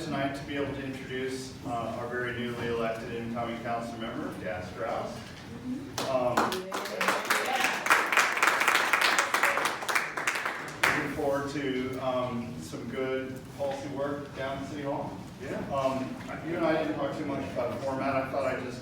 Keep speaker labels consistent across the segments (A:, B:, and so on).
A: tonight to be able to introduce our very newly elected incoming council member, Dan Strauss. Looking forward to some good policy work down at City Hall. Yeah. You and I didn't talk too much about the format. I thought I'd just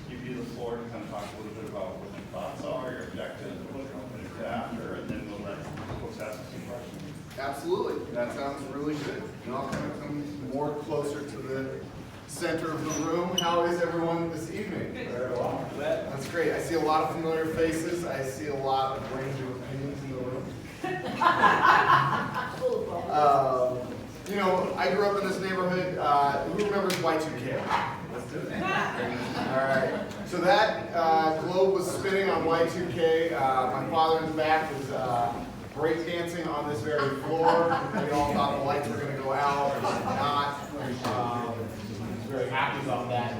A: give you the floor to kind of talk a little bit about what your thoughts are, your objectives, what you're hoping to do after, and then we'll let folks ask a few questions.
B: Absolutely. That sounds really good. And I'll kind of come more closer to the center of the room. How is everyone this evening?
A: Very well.
B: That's great. I see a lot of familiar faces. I see a lot of range of opinions in the room. You know, I grew up in this neighborhood. Who remembers Y2K? Let's do it. All right. So that globe was spinning on Y2K. My father in the back was breakdancing on this very floor. We all thought the lights were going to go out, and did not. I was very happy about that.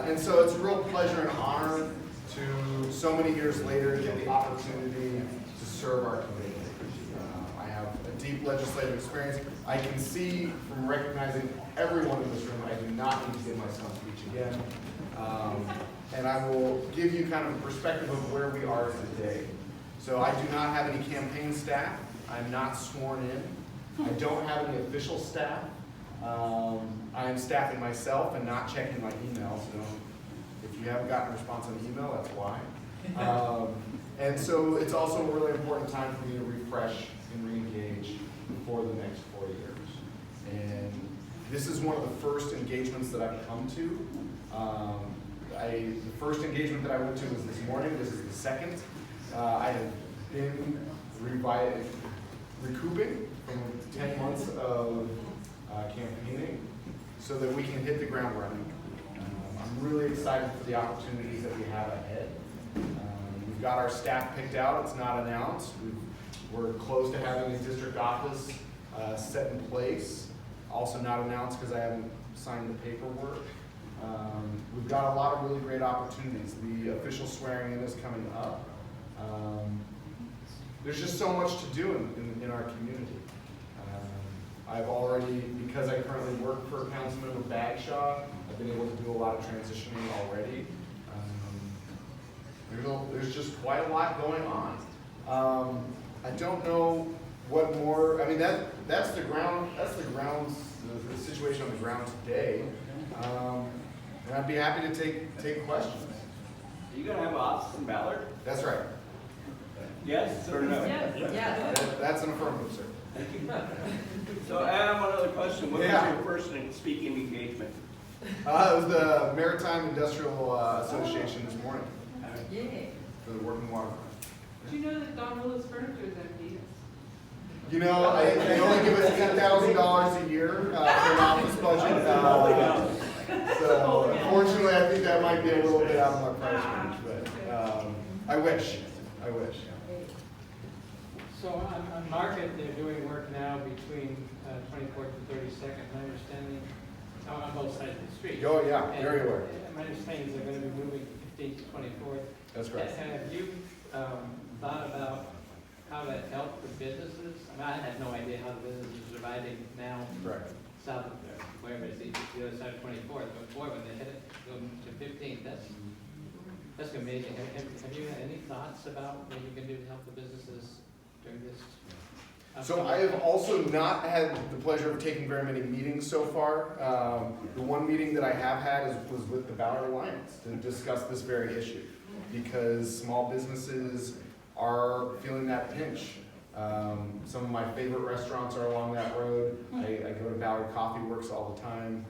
B: And so it's a real pleasure and honor to, so many years later, get the opportunity to serve our community. I have a deep legislative experience. I can see from recognizing everyone in this room, I do not need to give my son speech again. And I will give you kind of a perspective of where we are today. So I do not have any campaign staff. I'm not sworn in. I don't have any official staff. I am staffing myself and not checking my email. So if you haven't gotten a response on email, that's why. And so it's also a really important time for me to refresh and re-engage for the next 4 years. And this is one of the first engagements that I've come to. The first engagement that I went to was this morning. This is the second. I have been recouping from 10 months of campaigning so that we can hit the ground running. I'm really excited for the opportunities that we have ahead. We've got our staff picked out. It's not announced. We're close to having a district office set in place. Also not announced because I haven't signed the paperwork. We've got a lot of really great opportunities. The official swearing in is coming up. There's just so much to do in our community. I've already, because I currently work for Councilmember Bagshaw, I've been able to do a lot of transitioning already. There's just quite a lot going on. I don't know what more. I mean, that's the situation on the ground today. And I'd be happy to take questions.
C: Are you going to have an office in Ballard?
B: That's right.
C: Yes or no?
D: Yes.
B: That's an affirmative, sir.
C: Thank you. So I have one other question. What was your first speaking engagement?
B: It was the Maritime Industrial Association this morning.
D: Yeah.
B: For the working waterfront.
E: Do you know that Don Willis Furniture is empty?
B: You know, they only give us $8,000 a year for an office budget. So unfortunately, I think that might be a little bit out of my price range, but I wish.
F: So on Market, they're doing work now between 24th and 32nd, my understanding, on both sides of the street.
B: Oh yeah, very aware.
F: My understanding is they're going to be moving 15th to 24th.
B: That's correct.
F: Have you thought about how that helped the businesses? I mean, I had no idea how the businesses are surviving now.
B: Correct.
F: South of there, wherever it's the other side of 24th, but before when they hit it, go to 15th, that's amazing. Have you had any thoughts about what you can do to help the businesses during this?
B: So I have also not had the pleasure of taking very many meetings so far. The one meeting that I have had was with the Ballard Alliance to discuss this very issue, because small businesses are feeling that pinch. Some of my favorite restaurants are along that road. I go to Ballard Coffee Works all the time.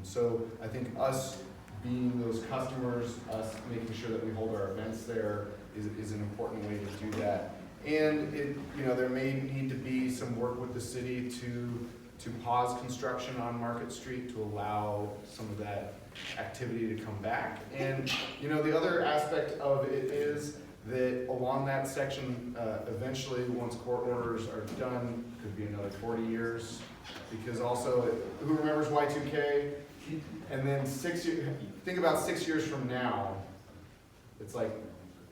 B: So I think us being those customers, us making sure that we hold our events there is an important way to do that. And there may need to be some work with the city to pause construction on Market Street to allow some of that activity to come back. And the other aspect of it is that along that section, eventually, once court orders are done, could be another 40 years. Because also, who remembers Y2K? And then think about 6 years from now, it's like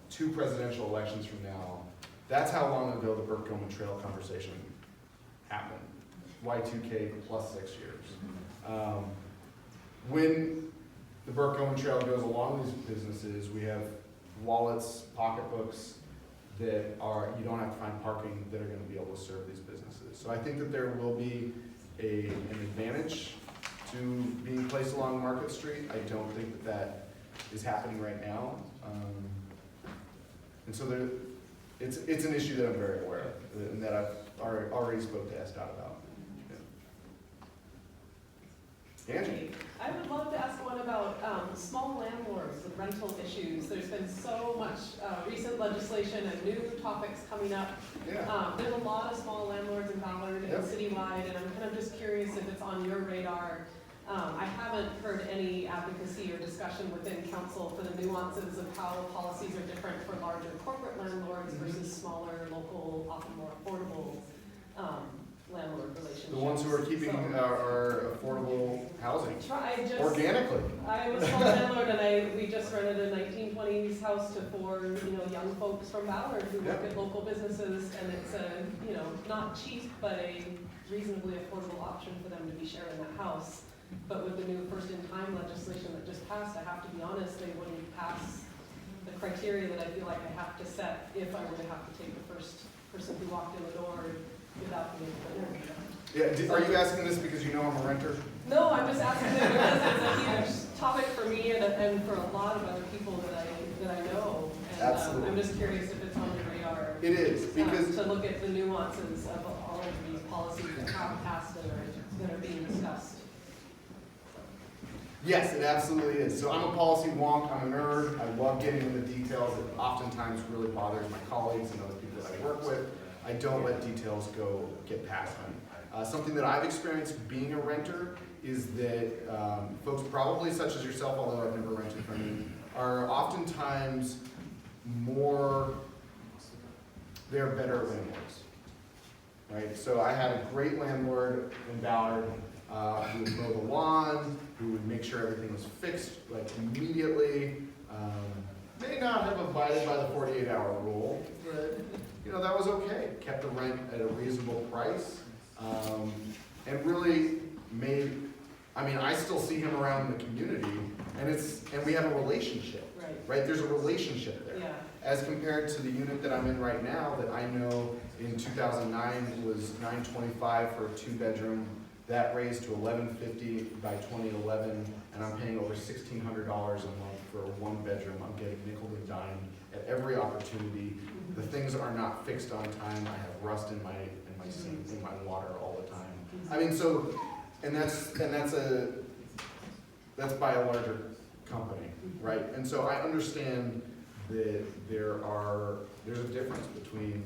B: 2 presidential elections from now. That's how long ago the Burke Gilman Trail conversation happened. Y2K plus 6 years. When the Burke Owen Trail goes along these businesses, we have wallets, pocketbooks that are, you don't have to find parking, that are gonna be able to serve these businesses. So I think that there will be an advantage to being placed along Market Street. I don't think that that is happening right now. And so it's an issue that I'm very aware of, and that I've already spoke to SDOT about. Yeah. Angie?
D: I would love to ask one about small landlords with rental issues. There's been so much recent legislation and new topics coming up.
B: Yeah.
D: There's a lot of small landlords in Ballard and
B: Yep.
D: citywide, and I'm kind of just curious if it's on your radar. I haven't heard any advocacy or discussion within council for the nuances of how policies are different for larger corporate landlords versus smaller, local, often more affordable landlord relationships.
B: The ones who are keeping
D: So-
B: our affordable housing organically.
D: I was a small landlord and we just rented a 1920s house to 4, young folks from Ballard who work
B: Yep.
D: at local businesses, and it's a, not cheap, but a reasonably affordable option for them to be sharing that house. But with the new first-in-time legislation that just passed, I have to be honest, they wouldn't pass the criteria that I feel like I have to set if I were to have to take the first person who walked in the door without being able to interview them.
B: Yeah, are you asking this because you know I'm a renter?
D: No, I'm just asking it because it's a huge topic for me and for a lot of other people that I know. And
B: Absolutely.
D: I'm just curious if it's on the radar.
B: It is, because
D: To look at the nuances of all of these policies that have passed and that are being discussed.
B: yes, it absolutely is. So I'm a policy wonk, I'm a nerd, I love getting into the details. It oftentimes really bothers my colleagues and other people that I work with. I don't let details get past me. Something that I've experienced being a renter is that folks probably such as yourself, although I've never rented from you, are oftentimes they're better landlords, right? So I had a great landlord in Ballard who would mow the lawn, who would make sure everything was fixed like immediately. May not have abided by the 48-hour rule, but that was okay. Kept the rent at a reasonable price, and really I still see him around the community, and we have a relationship, right? There's a relationship there.
D: Yeah.
B: As compared to the unit that I'm in right now, that I know in 2009 was $925 for a 2-bedroom. That raised to $1,150 by 2011, and I'm paying over $1,600 a month for a 1-bedroom. I'm getting nickel and dime at every opportunity. The things are not fixed on time. I have rust in my sink, in my water all the time. I mean, so, and that's by a larger company, right? And so I understand that there's a difference between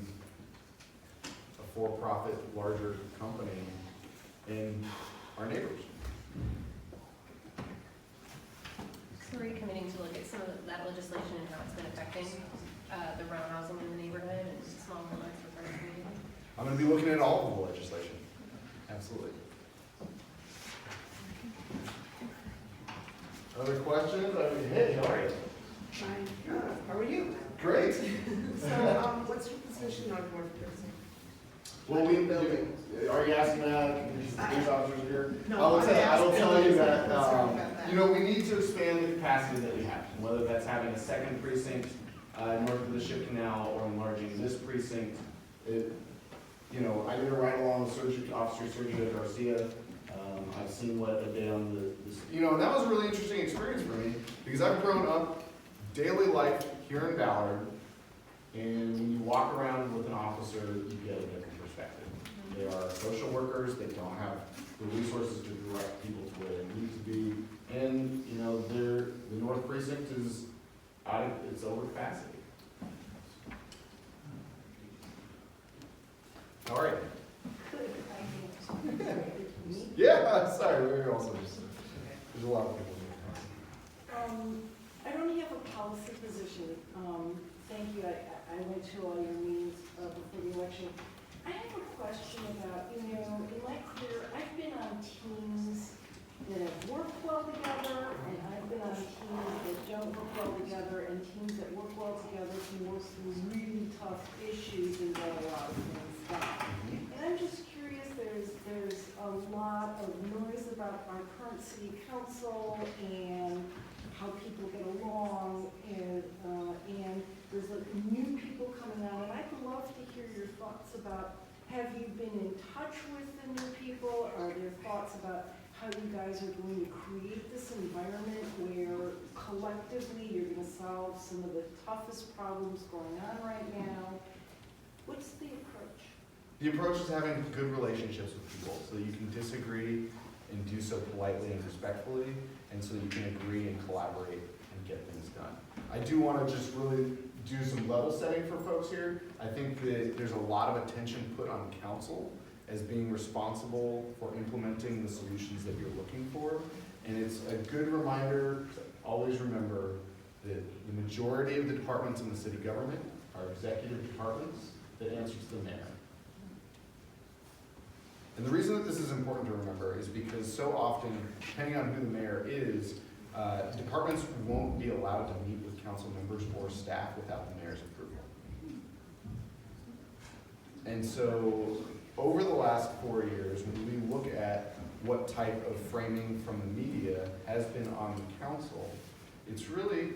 B: a for-profit larger company and our neighbors.
G: So are you committing to look at some of that legislation and how it's been affecting the rental housing in the neighborhood and small landlords for the community?
B: I'm gonna be looking at all of the legislation. Absolutely. Other questions? Hey, how are you?
H: Fine. How are you?
B: Great.
H: So, what's your position on North Jersey?
B: Well, are you asking that? These officers here?
H: No,
B: I will
H: I'm
B: tell
H: asking
B: you
H: because
B: that,
H: I'm concerned about that.
B: we need to expand the capacity that we have, whether that's having a second precinct north of the Ship Canal or enlarging this precinct. I did a ride along with Officer Sergio Garcia. I've seen what a day on and that was a really interesting experience for me because I've grown up daily life here in Ballard, and when you walk around with an officer, you get a different perspective. They are social workers, they don't have the resources to direct people to where they need to be, and, the North Precinct is it's over capacity. How are you? Yeah, sorry, we're also there's a lot of people here.
H: I don't have a policy position. Thank you. I went to all your meetings before the election. I have a question about, in my career, I've been on teams that have worked well together, and I've been on teams that don't work well together, and teams that work well together can work through really tough issues and get a lot of things done. And I'm just curious, there's lot of noise about our current city council and how people get along, and there's like new people coming on, and I'd love to hear your thoughts about, have you been in touch with the new people? Are there thoughts about how you guys are going to create this environment where collectively you're going to solve some of the toughest problems going on right now? What's the approach?
B: The approach is having good relationships with people so that you can disagree and do so politely and respectfully, and so that you can agree and collaborate and get things done. I do want to just really do some level setting for folks here. I think that there's a lot of attention put on council as being responsible for implementing the solutions that you're looking for. And it's a good reminder to always remember that the majority of the departments in the city government are executive departments that answer to the mayor. And the reason that this is important to remember is because so often, depending on who the mayor is, departments won't be allowed to meet with council members or staff without the mayor's approval. And so, over the last 4 years, when we look at what type of framing from the media has been on the council, it's really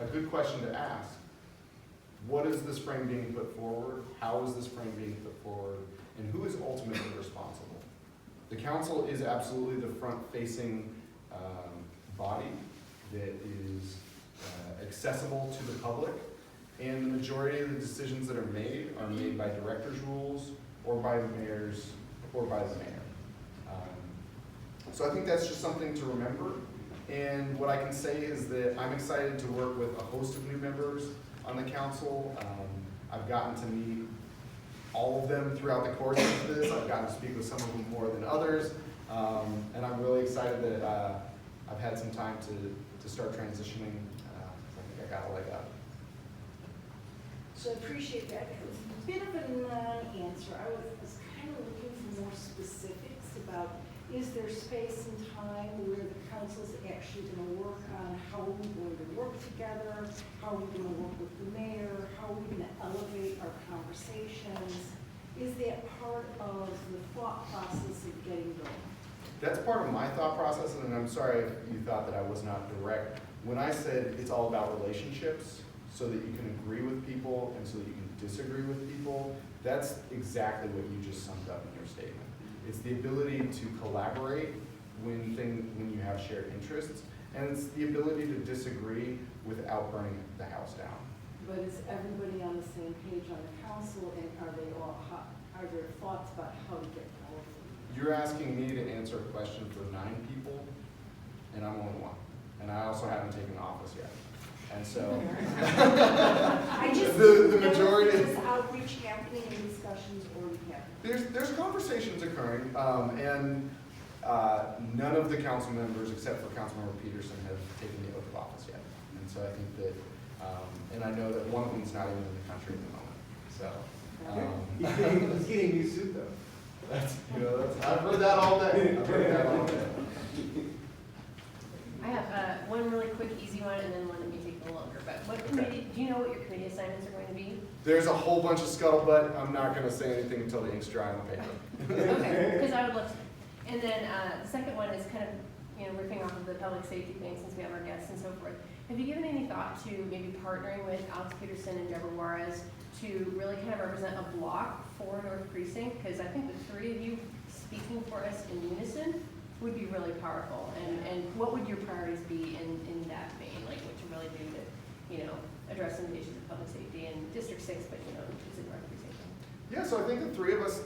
B: a good question to ask. What is this frame being put forward? How is this frame being put forward? And who is ultimately responsible? The council is absolutely the front-facing body that is accessible to the public, and the majority of the decisions that are made by directors' rules or by the mayors or by the mayor. So I think that's just something to remember. And what I can say is that I'm excited to work with a host of new members on the council. I've gotten to meet all of them throughout the course of this. I've gotten to speak with some of them more than others. And I'm really excited that I've had some time to start transitioning. I think I got a leg up.
H: So I appreciate that. It was a bit of a non-answer. I was kind of looking for more specifics about, is there space and time where the council's actually going to work on how are we going to work together, how are we going to work with the mayor, how are we going to elevate our conversations? Is that part of the thought process of getting going?
B: That's part of my thought process, and I'm sorry if you thought that I was not direct. When I said it's all about relationships, so that you can agree with people and so that you can disagree with people, that's exactly what you just summed up in your statement. It's the ability to collaborate when you have shared interests, and it's the ability to disagree without burning the house down.
H: But is everybody on the same page on the council, and are there thoughts about how to get all of them?
B: You're asking me to answer a question for 9 people, and I'm only one. And I also haven't taken office yet. And so,
H: I just
B: the majority
H: is outreach happening and discussions already happening.
B: there's conversations occurring, and none of the council members, except for Councilmember Peterson, have taken the oath of office yet. And so I think that, and I know that one of them's not even in the country at the moment. So
I: He's getting a new suit though.
B: that's, I've heard that all day. I've heard that all day.
G: I have one really quick, easy one, and then one that may take a little longer. But what committee, do you know what your committee assignments are going to be?
B: There's a whole bunch of scuttlebutt. I'm not going to say anything until the ink's dry on the paper.
G: Okay, because I would love to. And then the second one is kind of, riffing off of the public safety thing, since we have our guests and so forth. Have you given any thought to maybe partnering with Alex Peterson and Deborah Juarez to really kind of represent a block for North Precinct? Because I think the 3 of you speaking for us in unison would be really powerful. And what would your priorities be in that vein? Like what to really do to, address some of the issues of public safety in District 6, but, it's in North Precinct.
B: Yeah, so I think the 3 of us,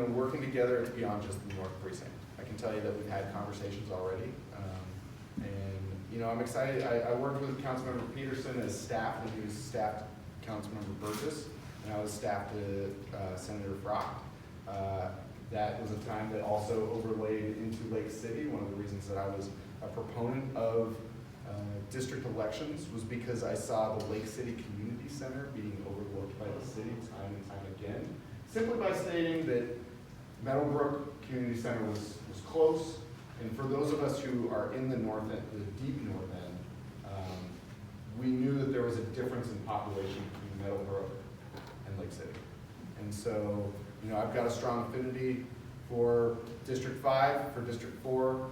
B: working together, it's beyond just the North Precinct. I can tell you that we've had conversations already. I'm excited. I worked with Councilmember Peterson as staff when he was staffed Councilmember Burgess, and I was staffed to Senator Frock. That was a time that also overlaid into Lake City. One of the reasons that I was a proponent of district elections was because I saw the Lake City Community Center being overlooked by the city time and time again, simply by stating that Meadowbrook Community Center was close, and for those of us who are in the north end, the deep north end, we knew that there was a difference in population between Meadowbrook and Lake City. And so, I've got a strong affinity for District 5, for District 4.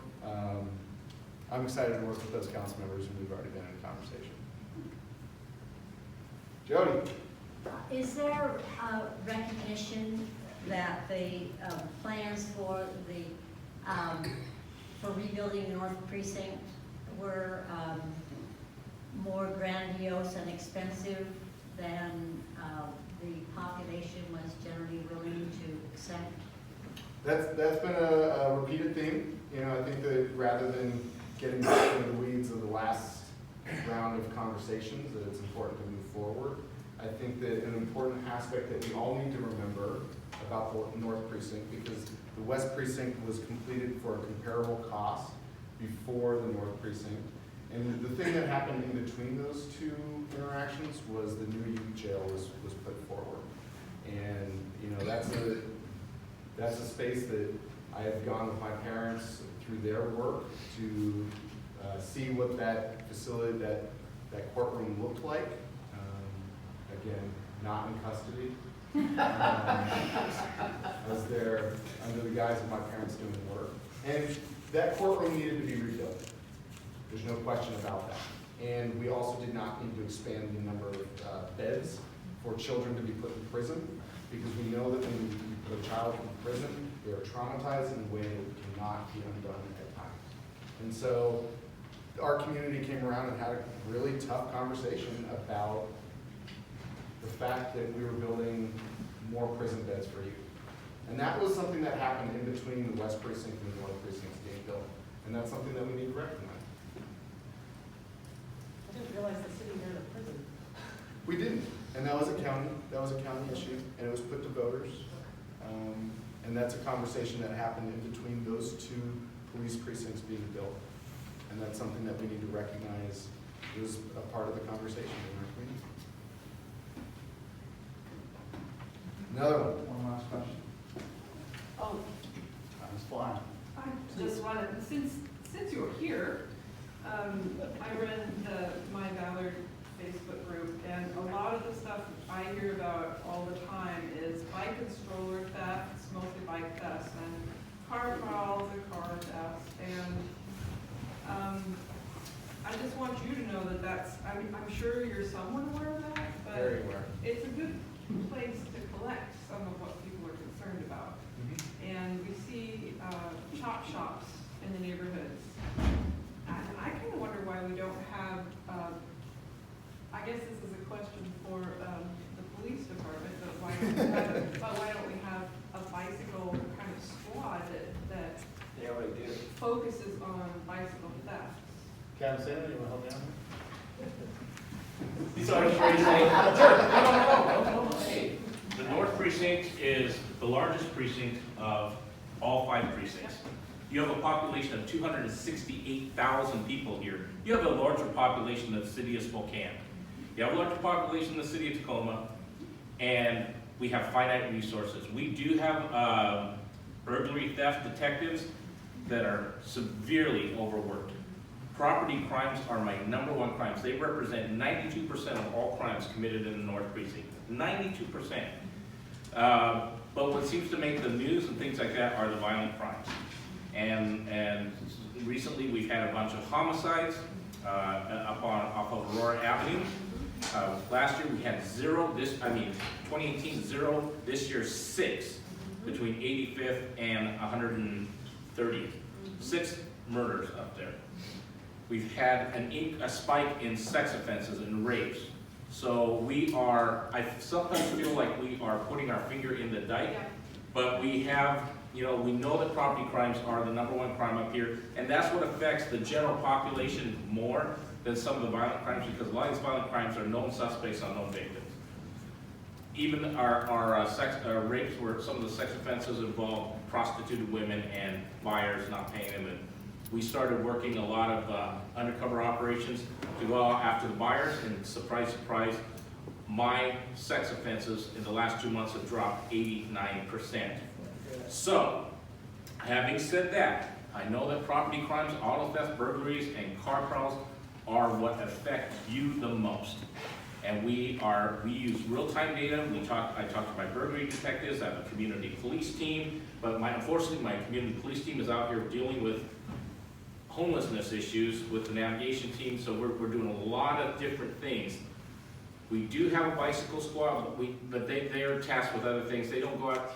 B: I'm excited to work with those council members, and we've already been in conversation. Jody?
I: Is there recognition that the plans for rebuilding the North Precinct were more grandiose and expensive than the population was generally willing to accept?
B: That's been a repeated theme. You know, I think that rather than getting back into the weeds of the last round of conversations, that it's important to move forward. I think that an important aspect that we all need to remember about the North Precinct, because the West Precinct was completed for a comparable cost before the North Precinct. And the thing that happened in between those two interactions was the new youth jail was put forward. And, you know, that's a space that I have gone with my parents through their work to see what that facility, that courtroom looked like. Again, not in custody. I was there under the guise of my parents doing the work. And that courtroom needed to be rebuilt. There's no question about that. And we also did not need to expand the number of beds for children to be put in prison, because we know that when you put a child in prison, they are traumatized in a way that cannot be undone at times. And so our community came around and had a really tough conversation about the fact that we were building more prison beds for youth. And that was something that happened in between the West Precinct and the North Precincts being built. And that's something that we need to recognize.
D: I didn't realize the city ran a prison.
B: We didn't, and that was a county issue, and it was put to voters. And that's a conversation that happened in between those two police precincts being built. And that's something that we need to recognize is a part of the conversation in our community. Another one.
A: One last question.
E: Oh,
A: Time's flying.
E: I just wanted, since you were here, I run my Ballard Facebook group, and a lot of the stuff I hear about all the time is bike and stroller thefts, mostly bike thefts, and car crawls and car thefts, and I just want you to know that I'm sure you're somewhat aware of that, but
B: Very aware.
E: it's a good place to collect some of what people are concerned about. And we see chop shops in the neighborhoods. And I kind of wonder why we don't have, I guess this is a question for the police department, but why don't we have a bicycle kind of squad that
C: They already do.
E: focuses on bicycle theft?
A: Kevin, say that, you want to help me out?
J: The North Precinct is the largest precinct of all 5 precincts. You have a population of 268,000 people here. You have a larger population than the city of Spokane. You have a larger population than the city of Tacoma, and we have finite resources. We do have burglary theft detectives that are severely overworked. Property crimes are my #1 crimes. They represent 92% of all crimes committed in the North Precinct. 92%. But what seems to make the news and things like that are the violent crimes. And recently we've had a bunch of homicides off of Aurora Avenue. Last year we had 0. 2018 0. This year 6 between 85th and 130th. 6 murders up there. We've had a spike in sex offenses and rapes. So I sometimes feel like we are putting our finger in the dike, but we have, we know that property crimes are the #1 crime up here, and that's what affects the general population more than some of the violent crimes, because a lot of these violent crimes are known suspects, unknown victims. Even our rapes, where some of the sex offenses involve prostituted women and buyers not paying them. And we started working a lot of undercover operations to go out after the buyers, and surprise, surprise, my sex offenses in the last 2 months have dropped 89%. So, having said that, I know that property crimes, auto theft, burglaries, and car crawls are what affect you the most. And we use real-time data. I talk to my burglary detectives, I have a community police team, but unfortunately, my community police team is out here dealing with homelessness issues with the navigation team, so we're doing a lot of different things. We do have a bicycle squad, but they are tasked with other things. They don't go out.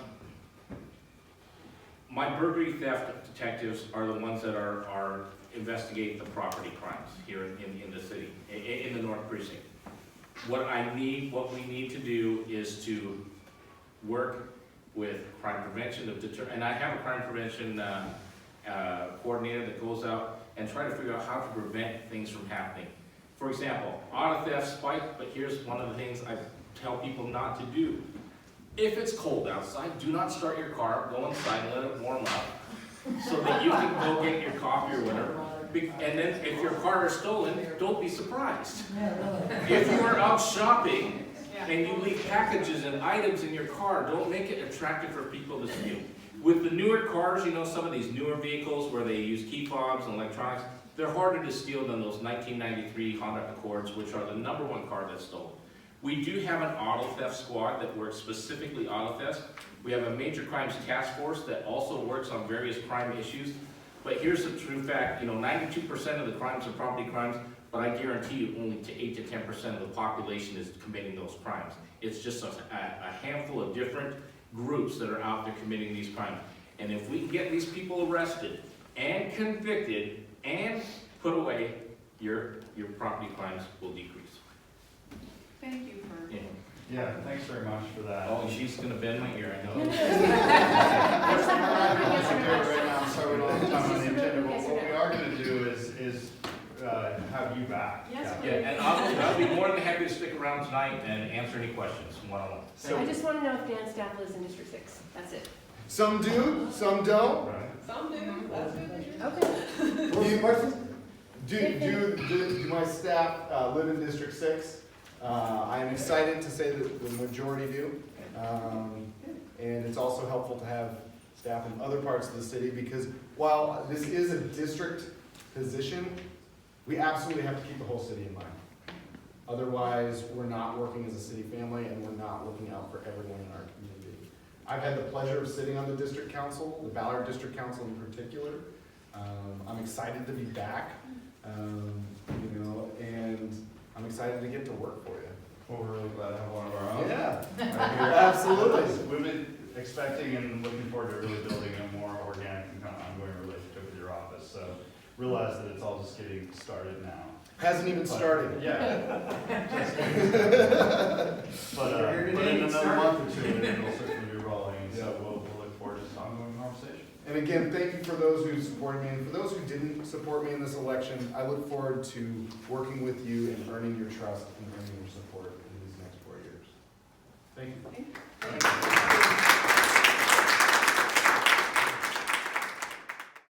J: My burglary theft detectives are the ones that are investigate the property crimes here in the city, in the North Precinct. What we need to do is to work with crime prevention, and I have a crime prevention coordinator that goes out and try to figure out how to prevent things from happening. For example, auto theft spike, but here's one of the things I tell people not to do. If it's cold outside, do not start your car, go inside and let it warm up so that you can go get your coffee or whatever. And then if your car is stolen, don't be surprised. If you are out shopping and you leave packages and items in your car, don't make it attractive for people to steal. With the newer cars, you know, some of these newer vehicles where they use key fobs and electronics, they're harder to steal than those 1993 Honda Accords, which are the #1 car that's stolen. We do have an auto theft squad that works specifically auto theft. We have a major crimes task force that also works on various crime issues. But here's the true fact, 92% of the crimes are property crimes, but I guarantee you only 8 to 10% of the population is committing those crimes. It's just a handful of different groups that are out there committing these crimes. And if we can get these people arrested and convicted and put away, your property crimes will decrease.
E: Thank you for.
J: Yeah.
A: Yeah, thanks very much for that.
J: Oh, she's gonna bend my ear, I know.
A: Right now, so we don't have time on the agenda, but what we are gonna do is have you back.
E: Yes,
A: Kathy.
J: Yeah, and I'll be more than happy to stick around tonight and answer any questions one-on-one.
G: I just want to know if Dan's staff lives in District 6. That's it.
B: Some do, some don't.
A: Right.
D: Some do, that's good to hear.
G: Okay.
B: Do my staff live in District 6? I am excited to say that the majority do. And it's also helpful to have staff in other parts of the city because while this is a district position, we absolutely have to keep the whole city in mind. Otherwise, we're not working as a city family and we're not looking out for everyone in our community. I've had the pleasure of sitting on the district council, the Ballard District Council in particular. I'm excited to be back, and I'm excited to get to work for you.
A: Well, we're really glad to have one of our own.
B: Yeah,
A: Right here.
B: absolutely.
A: We've been expecting and looking forward to really building a more organic and kind of ongoing relationship with your office, so realize that it's all just getting started now.
B: Hasn't even started.
A: Yeah. But in another month or two, it'll certainly be rolling, so we'll look forward to this ongoing conversation.
B: And again, thank you for those who supported me, and for those who didn't support me in this election, I look forward to working with you and earning your trust and earning your support